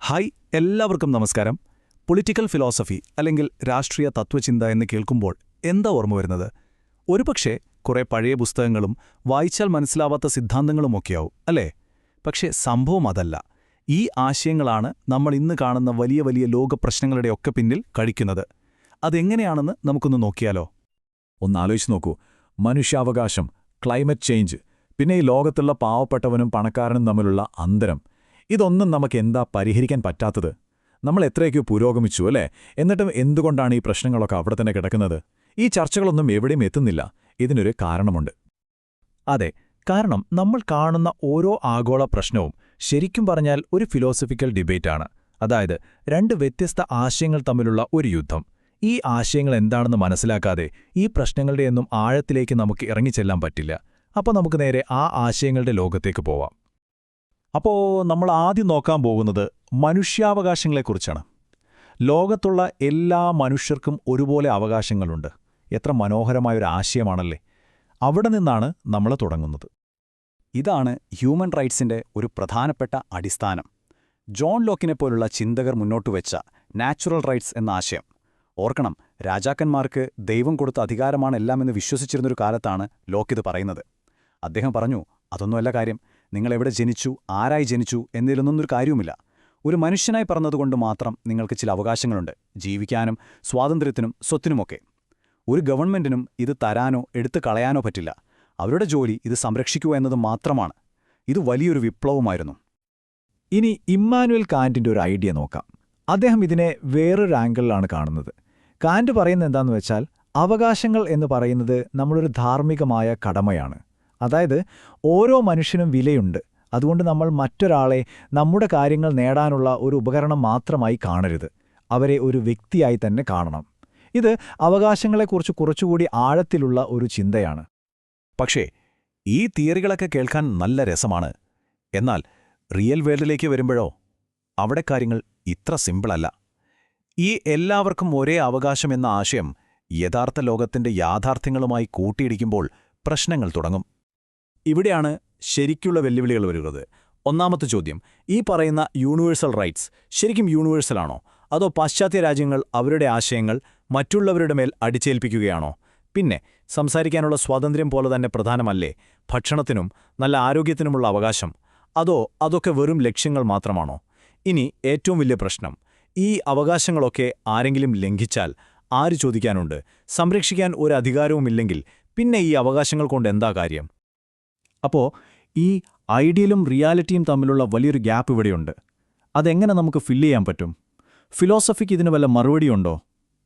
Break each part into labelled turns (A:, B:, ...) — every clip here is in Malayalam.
A: ഹായ്, എല്ലാവർക്കും നമസ്കാരം. പൊളിറ്റിക്കൽ ഫിലോസഫി അല്ലെങ്കിൽ രാഷ്ട്രീയ തത്വചിന്ത എന്ന് കേൾക്കുമ്പോൾ എന്താ ഓർമ്മ വരുന്നത്? ഒരുപക്ഷെ കുറെ പഴയ പുസ്തകങ്ങളും വായിച്ചാൽ മനസ്സിലാവാത്ത സിദ്ധാന്തങ്ങളുമൊക്കെയാവും, അല്ലേ? പക്ഷേ സംഭവം അതല്ല. ഈ ആശയങ്ങളാണ് നമ്മൾ ഇന്ന് കാണുന്ന വലിയ വലിയ ലോകപ്രശ്നങ്ങളുടെയൊക്കെ പിന്നിൽ കഴിക്കുന്നത്. അതെങ്ങനെയാണെന്ന് നമുക്കൊന്ന് നോക്കിയാലോ?
B: ഒന്നാലോചിച്ച് നോക്കൂ. മനുഷ്യാവകാശം, ക്ലൈമറ്റ് ചേഞ്ച്, പിന്നെ ഈ ലോകത്തുള്ള പാവപ്പെട്ടവനും പണക്കാരനും തമ്മിലുള്ള അന്തരം, ഇതൊന്നും നമുക്കെന്താ പരിഹരിക്കാൻ പറ്റാത്തത്? നമ്മൾ എത്രയൊക്കെ പുരോഗമിച്ചു, അല്ലേ? എന്നിട്ടും എന്തുകൊണ്ടാണ് ഈ പ്രശ്നങ്ങളൊക്കെ അവിടെ തന്നെ കിടക്കുന്നത്? ഈ ചർച്ചകളൊന്നും എവിടെയും എത്തുന്നില്ല. ഇതിനൊരു കാരണമുണ്ട്.
A: അതെ, കാരണം നമ്മൾ കാണുന്ന ഓരോ ആഗോള പ്രശ്നവും ശരിക്കും പറഞ്ഞാൽ ഒരു ഫിലോസഫിക്കൽ ഡിബേറ്റാണ്. അതായത് രണ്ട് വ്യത്യസ്ത ആശയങ്ങൾ തമ്മിലുള്ള ഒരു യുദ്ധം. ഈ ആശയങ്ങൾ എന്താണെന്ന് മനസ്സിലാക്കാതെ ഈ പ്രശ്നങ്ങളുടെയൊന്നും ആഴത്തിലേക്ക് നമുക്ക് ഇറങ്ങിച്ചെല്ലാൻ പറ്റില്ല. അപ്പോൾ നമുക്ക് നേരെ ആ ആശയങ്ങളുടെ ലോകത്തേക്ക് പോവാം. അപ്പോൾ നമ്മൾ ആദ്യം നോക്കാൻ പോകുന്നത് മനുഷ്യാവകാശങ്ങളെക്കുറിച്ചാണ്. ലോകത്തുള്ള എല്ലാ മനുഷ്യർക്കും ഒരുപോലെ അവകാശങ്ങളുണ്ട്. എത്ര മനോഹരമായൊരു ആശയമാണല്ലേ? അവിടെ നിന്നാണ് നമ്മൾ തുടങ്ങുന്നത്.
C: ഇതാണ് ഹ്യൂമൻ റൈറ്റ്സിന്റെ ഒരു പ്രധാനപ്പെട്ട അടിസ്ഥാനം. ജോൺ ലോക്കിനെപ്പോലുള്ള ചിന്തകർ മുന്നോട്ടുവെച്ച നാച്ചുറൽ റൈറ്റ്സ് എന്ന ആശയം. ഓർക്കണം, രാജാക്കന്മാർക്ക് ദൈവം കൊടുത്ത അധികാരമാണ് എല്ലാമെന്ന് വിശ്വസിച്ചിരുന്നൊരു കാലത്താണ് ലോക്കിത് പറയുന്നത്. അദ്ദേഹം പറഞ്ഞു, അതൊന്നുമല്ല കാര്യം. നിങ്ങളെവിടെ ജനിച്ചു, ആരായി ജനിച്ചു എന്നതിലൊന്നൊരു കാര്യവുമില്ല. ഒരു മനുഷ്യനായി പറഞ്ഞതുകൊണ്ട് മാത്രം നിങ്ങൾക്ക് ചില അവകാശങ്ങളുണ്ട്, ജീവിക്കാനും സ്വാതന്ത്ര്യത്തിനും സ്വത്തിനുമൊക്കെ. ഒരു ഗവൺമെന്റിനും ഇത് തരാനോ എടുത്തു കളയാനോ പറ്റില്ല. അവരുടെ ജോലി ഇത് സംരക്ഷിക്കുക എന്നത് മാത്രമാണ്. ഇത് വലിയൊരു വിപ്ലവമായിരുന്നു.
B: ഇനി ഇമ്മാനുവൽ കാന്റിന്റെ ഒരു ഐഡിയ നോക്കാം. അദ്ദേഹം ഇതിനെ വേറൊരു ആംഗിളിലാണ് കാണുന്നത്. കാന്റ് പറയുന്നത് എന്താണെന്ന് വെച്ചാൽ, അവകാശങ്ങൾ എന്ന് പറയുന്നത് നമ്മളൊരു ധാർമ്മികമായ കടമയാണ്. അതായത് ഓരോ മനുഷ്യനും വിലയുണ്ട്. അതുകൊണ്ട് നമ്മൾ മറ്റൊരാളെ നമ്മുടെ കാര്യങ്ങൾ നേടാനുള്ള ഒരു ഉപകരണം മാത്രമായി കാണരുത്. അവരെ ഒരു വ്യക്തിയായി തന്നെ കാണണം. ഇത് അവകാശങ്ങളെക്കുറിച്ച് കുറച്ചുകൂടി ആഴത്തിലുള്ള ഒരു ചിന്തയാണ്.
A: പക്ഷേ ഈ തിയറികളൊക്കെ കേൾക്കാൻ നല്ല രസമാണ്. എന്നാൽ റിയൽ വേൾഡിലേക്ക് വരുമ്പോഴോ, അവിടെ കാര്യങ്ങൾ ഇത്ര സിമ്പിളല്ല. ഈ എല്ലാവർക്കും ഒരേ അവകാശം എന്ന ആശയം യഥാർത്ഥ ലോകത്തിന്റെ യാഥാർത്ഥ്യങ്ങളുമായി കൂട്ടിയിടിക്കുമ്പോൾ പ്രശ്നങ്ങൾ തുടങ്ങും. ഇവിടെയാണ് ശരിക്കുള്ള വെല്ലുവിളികൾ വരുന്നത്. ഒന്നാമത്തെ ചോദ്യം, ഈ പറയുന്ന യൂണിവേഴ്സൽ റൈറ്റ്സ് ശരിക്കും യൂണിവേഴ്സലാണോ? അതോ പാശ്ചാത്യ രാജ്യങ്ങൾ അവരുടെ ആശയങ്ങൾ മറ്റുള്ളവരുടെ മേൽ അടിച്ചേൽപ്പിക്കുകയാണോ? പിന്നെ സംസാരിക്കാനുള്ള സ്വാതന്ത്ര്യം പോലെ തന്നെ പ്രധാനമല്ലേ ഭക്ഷണത്തിനും നല്ല ആരോഗ്യത്തിനുമുള്ള അവകാശം? അതോ അതൊക്കെ വെറും ലക്ഷ്യങ്ങൾ മാത്രമാണോ? ഇനി ഏറ്റവും വലിയ പ്രശ്നം, ഈ അവകാശങ്ങളൊക്കെ ആരെങ്കിലും ലംഘിച്ചാൽ ആര് ചോദിക്കാനുണ്ട്? സംരക്ഷിക്കാൻ ഒരു അധികാരവുമില്ലെങ്കിൽ പിന്നെ ഈ അവകാശങ്ങൾ കൊണ്ട് എന്താ കാര്യം?
C: അപ്പോൾ ഈ ഐഡിയലും റിയാലിറ്റിയും തമ്മിലുള്ള വലിയൊരു ഗ്യാപ്പ് ഇവിടെയുണ്ട്. അതെങ്ങനെ നമുക്ക് ഫില്ല് ചെയ്യാൻ പറ്റും? ഫിലോസഫിക്ക് ഇതിന് വല്ല മറുപടിയുണ്ടോ?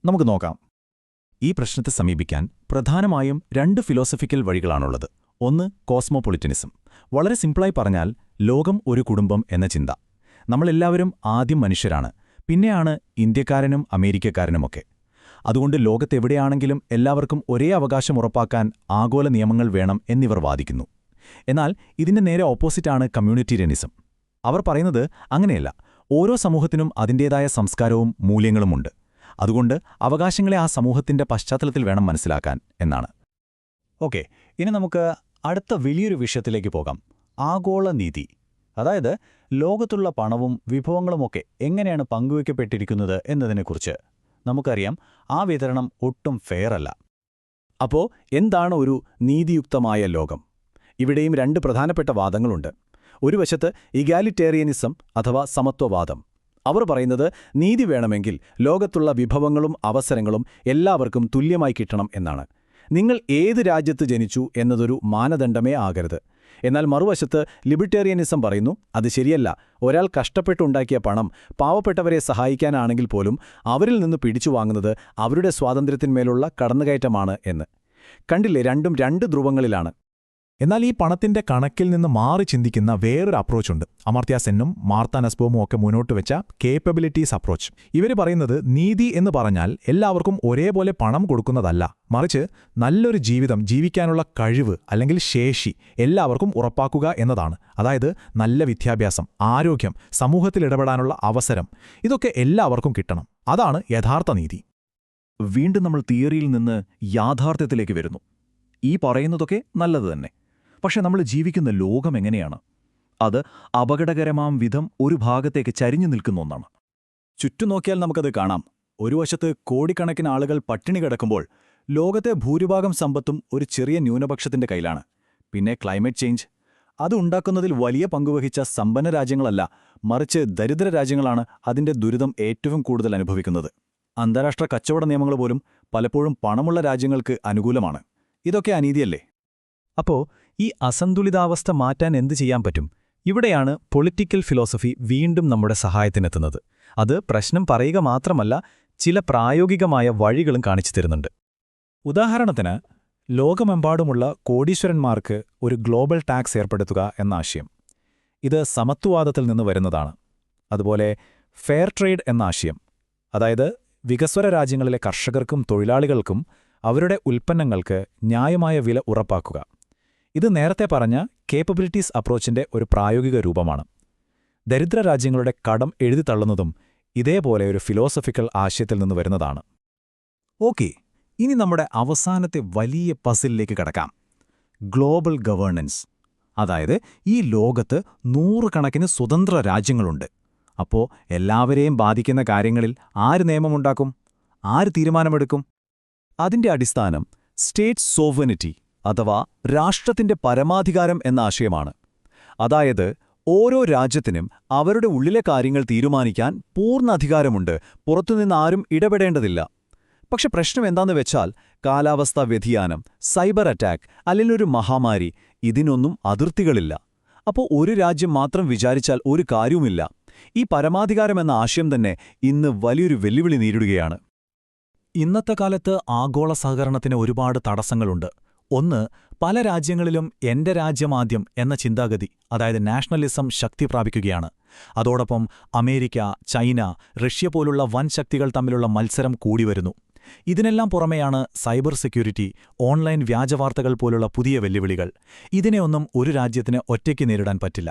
C: നമുക്ക് നോക്കാം.
A: ഈ പ്രശ്നത്തെ സമീപിക്കാൻ പ്രധാനമായും രണ്ട് ഫിലോസഫിക്കൽ വഴികളാണുള്ളത്. ഒന്ന് കോസ്മോപൊളിറ്റനിസം. വളരെ സിംപിളായി പറഞ്ഞാൽ ലോകം ഒരു കുടുംബം എന്ന ചിന്ത. നമ്മളെല്ലാവരും ആദ്യം മനുഷ്യരാണ്, പിന്നെയാണ് ഇന്ത്യക്കാരനും അമേരിക്കക്കാരനുമൊക്കെ. അതുകൊണ്ട് ലോകത്തെവിടെയാണെങ്കിലും എല്ലാവർക്കും ഒരേ അവകാശം ഉറപ്പാക്കാൻ ആഗോള നിയമങ്ങൾ വേണം എന്നിവർ വാദിക്കുന്നു. എന്നാൽ ഇതിന്റെ നേരെ ഓപ്പോസിറ്റാണ് കമ്മ്യൂണിറ്റേറിയനിസം. അവർ പറയുന്നത് അങ്ങനെയല്ല, ഓരോ സമൂഹത്തിനും അതിൻ്റേതായ സംസ്കാരവും മൂല്യങ്ങളുമുണ്ട്. അതുകൊണ്ട് അവകാശങ്ങളെ ആ സമൂഹത്തിന്റെ പശ്ചാത്തലത്തിൽ വേണം മനസ്സിലാക്കാൻ എന്നാണ്.
C: ഓക്കെ, ഇനി നമുക്ക് അടുത്ത വലിയൊരു വിഷയത്തിലേക്ക് പോകാം. ആഗോള നീതി. അതായത് ലോകത്തുള്ള പണവും വിഭവങ്ങളുമൊക്കെ എങ്ങനെയാണ് പങ്കുവയ്ക്കപ്പെട്ടിരിക്കുന്നത് എന്നതിനെക്കുറിച്ച്. നമുക്കറിയാം, ആ വിതരണം ഒട്ടും ഫെയർ അല്ല. അപ്പോൾ എന്താണ് ഒരു നീതിയുക്തമായ ലോകം? ഇവിടെയും രണ്ട് പ്രധാനപ്പെട്ട വാദങ്ങളുണ്ട്. ഒരു വശത്ത് ഇഗാലിറ്റേറിയനിസം അഥവാ സമത്വവാദം. അവർ പറയുന്നത് നീതി വേണമെങ്കിൽ ലോകത്തുള്ള വിഭവങ്ങളും അവസരങ്ങളും എല്ലാവർക്കും തുല്യമായി കിട്ടണം എന്നാണ്. നിങ്ങൾ ഏത് രാജ്യത്ത് ജനിച്ചു എന്നതൊരു മാനദണ്ഡമേ ആകരുത്. എന്നാൽ മറുവശത്ത് ലിബർട്ടേറിയനിസം പറയുന്നു, അത് ശരിയല്ല. ഒരാൾ കഷ്ടപ്പെട്ടുണ്ടാക്കിയ പണം പാവപ്പെട്ടവരെ സഹായിക്കാനാണെങ്കിൽ പോലും അവരിൽ നിന്ന് പിടിച്ചു വാങ്ങുന്നത് അവരുടെ സ്വാതന്ത്ര്യത്തിന്മേലുള്ള കടന്നുകയറ്റമാണ് എന്ന്. കണ്ടില്ലേ, രണ്ടും രണ്ട് ധ്രുവങ്ങളിലാണ്.
B: എന്നാൽ ഈ പണത്തിന്റെ കണക്കിൽ നിന്ന് മാറി ചിന്തിക്കുന്ന വേറൊരു അപ്രോച്ചുണ്ട്. അമർത്യ സെന്നും മാർത്ത നസ്ബോമും ഒക്കെ മുന്നോട്ട് വെച്ച കേപ്പബിലിറ്റീസ് അപ്രോച്ച്. ഇവർ പറയുന്നത് നീതി എന്ന് പറഞ്ഞാൽ എല്ലാവർക്കും ഒരേപോലെ പണം കൊടുക്കുന്നതല്ല, മറിച്ച് നല്ലൊരു ജീവിതം ജീവിക്കാനുള്ള കഴിവ് അല്ലെങ്കിൽ ശേഷി എല്ലാവർക്കും ഉറപ്പാക്കുക എന്നതാണ്. അതായത് നല്ല വിദ്യാഭ്യാസം, ആരോഗ്യം, സമൂഹത്തിൽ ഇടപെടാനുള്ള അവസരം, ഇതൊക്കെ എല്ലാവർക്കും കിട്ടണം. അതാണ് യഥാർത്ഥ നീതി.
A: വീണ്ടും നമ്മൾ തിയറിയിൽ നിന്ന് യാഥാർത്ഥ്യത്തിലേക്ക് വരുന്നു. ഈ പറയുന്നതൊക്കെ നല്ലത് തന്നെ. പക്ഷെ നമ്മൾ ജീവിക്കുന്ന ലോകം എങ്ങനെയാണ്?
B: അത് അപകടകരമാം വിധം ഒരു ഭാഗത്തേക്ക് ചരിഞ്ഞു നിൽക്കുന്ന ഒന്നാണ്.
C: ചുറ്റും നോക്കിയാൽ നമുക്കത് കാണാം. ഒരു വശത്ത് കോടിക്കണക്കിന് ആളുകൾ പട്ടിണി കിടക്കുമ്പോൾ ലോകത്തെ ഭൂരിഭാഗം സമ്പത്തും ഒരു ചെറിയ ന്യൂനപക്ഷത്തിന്റെ കയ്യിലാണ്. പിന്നെ ക്ലൈമറ്റ് ചേഞ്ച്, അത് ഉണ്ടാക്കുന്നതിൽ വലിയ പങ്കുവഹിച്ച സമ്പന്ന രാജ്യങ്ങളല്ല, മറിച്ച് ദരിദ്ര രാജ്യങ്ങളാണ് അതിന്റെ ദുരിതം ഏറ്റവും കൂടുതൽ അനുഭവിക്കുന്നത്. അന്താരാഷ്ട്ര കച്ചവട നിയമങ്ങൾ പോലും പലപ്പോഴും പണമുള്ള രാജ്യങ്ങൾക്ക് അനുകൂലമാണ്. ഇതൊക്കെ അനീതിയല്ലേ?
A: അപ്പോ ഈ അസന്തുലിതാവസ്ഥ മാറ്റാൻ എന്തു ചെയ്യാൻ പറ്റും? ഇവിടെയാണ് പൊളിറ്റിക്കൽ ഫിലോസഫി വീണ്ടും നമ്മുടെ സഹായത്തിനെത്തുന്നത്. അത് പ്രശ്നം പറയുക മാത്രമല്ല, ചില പ്രായോഗികമായ വഴികളും കാണിച്ചു തരുന്നുണ്ട്. ഉദാഹരണത്തിന്, ലോകമെമ്പാടുമുള്ള കോടീശ്വരന്മാർക്ക് ഒരു ഗ്ലോബൽ ടാക്സ് ഏർപ്പെടുത്തുക എന്ന ആശയം. ഇത് സമത്വവാദത്തിൽ നിന്ന് വരുന്നതാണ്. അതുപോലെ ഫെയർ ട്രേഡ് എന്ന ആശയം, അതായത് വികസ്വര രാജ്യങ്ങളിലെ കർഷകർക്കും തൊഴിലാളികൾക്കും അവരുടെ ഉൽപ്പന്നങ്ങൾക്ക് ന്യായമായ വില ഉറപ്പാക്കുക. ഇത് നേരത്തെ പറഞ്ഞ കേപ്പബിലിറ്റീസ് അപ്രോച്ചിന്റെ ഒരു പ്രായോഗിക രൂപമാണ്. ദരിദ്ര രാജ്യങ്ങളുടെ കടം എഴുതിത്തള്ളുന്നതും ഇതേപോലെ ഒരു ഫിലോസഫിക്കൽ ആശയത്തിൽ നിന്ന് വരുന്നതാണ്. ഓക്കെ, ഇനി നമ്മുടെ അവസാനത്തെ വലിയ പസിലിലേക്ക് കടക്കാം. Global governance. അതായത് ഈ ലോകത്ത് നൂറുകണക്കിന് സ്വതന്ത്ര രാജ്യങ്ങളുണ്ട്. അപ്പോൾ എല്ലാവരെയും ബാധിക്കുന്ന കാര്യങ്ങളിൽ ആര് നിയമമുണ്ടാക്കും? ആര് തീരുമാനമെടുക്കും? അതിന്റെ അടിസ്ഥാനം സ്റ്റേറ്റ് സോവനിറ്റി അഥവാ രാഷ്ട്രത്തിന്റെ പരമാധികാരം എന്ന ആശയമാണ്. അതായത് ഓരോ രാജ്യത്തിനും അവരുടെ ഉള്ളിലെ കാര്യങ്ങൾ തീരുമാനിക്കാൻ പൂർണ്ണ അധികാരമുണ്ട്, പുറത്തുനിന്ന് ആരും ഇടപെടേണ്ടതില്ല. പക്ഷെ പ്രശ്നം എന്താന്ന് വെച്ചാൽ, കാലാവസ്ഥാ വ്യതിയാനം, സൈബർ അറ്റാക്ക് അല്ലെങ്കിൽ ഒരു മഹാമാരി, ഇതിനൊന്നും അതിർത്തികളില്ല. അപ്പോൾ ഒരു രാജ്യം മാത്രം വിചാരിച്ചാൽ ഒരു കാര്യവുമില്ല. ഈ പരമാധികാരമെന്ന ആശയം തന്നെ ഇന്ന് വലിയൊരു വെല്ലുവിളി നേരിടുകയാണ്. ഇന്നത്തെ കാലത്ത് ആഗോള സഹകരണത്തിന് ഒരുപാട് തടസ്സങ്ങളുണ്ട്. ഒന്ന്, പല രാജ്യങ്ങളിലും എന്റെ രാജ്യമാദ്യം എന്ന ചിന്താഗതി, അതായത് നാഷണലിസം ശക്തി പ്രാപിക്കുകയാണ്. അതോടൊപ്പം അമേരിക്ക, ചൈന, റഷ്യ പോലുള്ള വൻ ശക്തികൾ തമ്മിലുള്ള മത്സരം കൂടിവരുന്നു. ഇതിനെല്ലാം പുറമെയാണ് സൈബർ സെക്യൂരിറ്റി, ഓൺലൈൻ വ്യാജവാർത്തകൾ പോലുള്ള പുതിയ വെല്ലുവിളികൾ. ഇതിനെയൊന്നും ഒരു രാജ്യത്തിന് ഒറ്റയ്ക്ക് നേരിടാൻ പറ്റില്ല.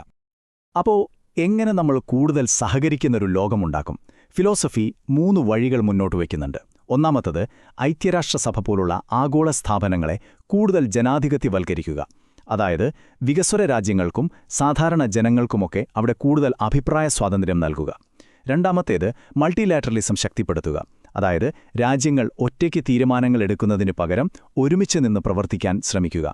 A: അപ്പോൾ എങ്ങനെ നമ്മൾ കൂടുതൽ സഹകരിക്കുന്നൊരു ലോകമുണ്ടാക്കും? ഫിലോസഫി 3 വഴികൾ മുന്നോട്ട് വയ്ക്കുന്നുണ്ട്. ഒന്നാമത്തത്, ഐക്യരാഷ്ട്രസഭ പോലുള്ള ആഗോള സ്ഥാപനങ്ങളെ കൂടുതൽ ജനാധിപത്യവൽക്കരിക്കുക. അതായത് വികസ്വര രാജ്യങ്ങൾക്കും സാധാരണ ജനങ്ങൾക്കുമൊക്കെ അവിടെ കൂടുതൽ അഭിപ്രായ സ്വാതന്ത്ര്യം നൽകുക. രണ്ടാമത്തേത്, മൾട്ടിലാറ്ററലിസം ശക്തിപ്പെടുത്തുക. അതായത് രാജ്യങ്ങൾ ഒറ്റയ്ക്ക് തീരുമാനങ്ങൾ എടുക്കുന്നതിനു പകരം ഒരുമിച്ച് നിന്ന് പ്രവർത്തിക്കാൻ ശ്രമിക്കുക.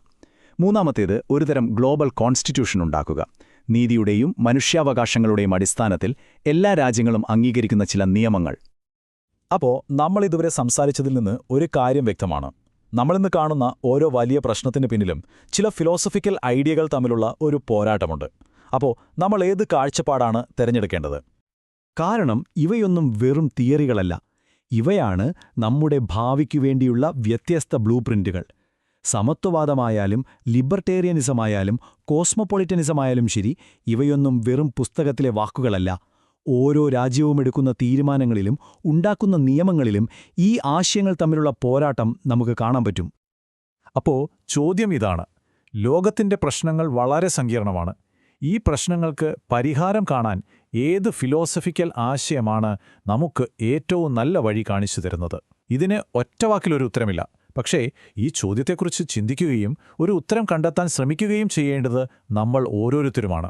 A: മൂന്നാമത്തേത്, ഒരുതരം ഗ്ലോബൽ കോൺസ്റ്റിറ്റ്യൂഷൻ ഉണ്ടാക്കുക. നീതിയുടെയും മനുഷ്യാവകാശങ്ങളുടെയും അടിസ്ഥാനത്തിൽ എല്ലാ രാജ്യങ്ങളും അംഗീകരിക്കുന്ന ചില നിയമങ്ങൾ.
C: അപ്പോൾ നമ്മളിതുവരെ സംസാരിച്ചതിൽ നിന്ന് ഒരു കാര്യം വ്യക്തമാണ്. നമ്മളിന്ന് കാണുന്ന ഓരോ വലിയ പ്രശ്നത്തിന് പിന്നിലും ചില ഫിലോസഫിക്കൽ ഐഡിയകൾ തമ്മിലുള്ള ഒരു പോരാട്ടമുണ്ട്. അപ്പോൾ നമ്മൾ ഏത് കാഴ്ചപ്പാടാണ് തിരഞ്ഞെടുക്കേണ്ടത്?
A: കാരണം ഇവയൊന്നും വെറും തിയറികളല്ല. ഇവയാണ് നമ്മുടെ ഭാവിക്കു വേണ്ടിയുള്ള വ്യത്യസ്ത ബ്ലൂ പ്രിന്റുകൾ. സമത്വവാദമായാലും ലിബർട്ടേറിയനിസമായാലും കോസ്മോപൊളിറ്റനിസമായാലും ശരി, ഇവയൊന്നും വെറും പുസ്തകത്തിലെ വാക്കുകളല്ല. ഓരോ രാജ്യവും എടുക്കുന്ന തീരുമാനങ്ങളിലും ഉണ്ടാക്കുന്ന നിയമങ്ങളിലും ഈ ആശയങ്ങൾ തമ്മിലുള്ള പോരാട്ടം നമുക്ക് കാണാൻ പറ്റും.
C: അപ്പോൾ ചോദ്യം ഇതാണ്: ലോകത്തിന്റെ പ്രശ്നങ്ങൾ വളരെ സങ്കീർണമാണ്. ഈ പ്രശ്നങ്ങൾക്ക് പരിഹാരം കാണാൻ ഏത് ഫിലോസഫിക്കൽ ആശയമാണ് നമുക്ക് ഏറ്റവും നല്ല വഴി കാണിച്ചു തരുന്നത്? ഇതിന് ഒറ്റവാക്കിലൊരു ഉത്തരമില്ല. പക്ഷേ ഈ ചോദ്യത്തെക്കുറിച്ച് ചിന്തിക്കുകയും ഒരു ഉത്തരം കണ്ടെത്താൻ ശ്രമിക്കുകയും ചെയ്യേണ്ടത് നമ്മൾ ഓരോരുത്തരുമാണ്.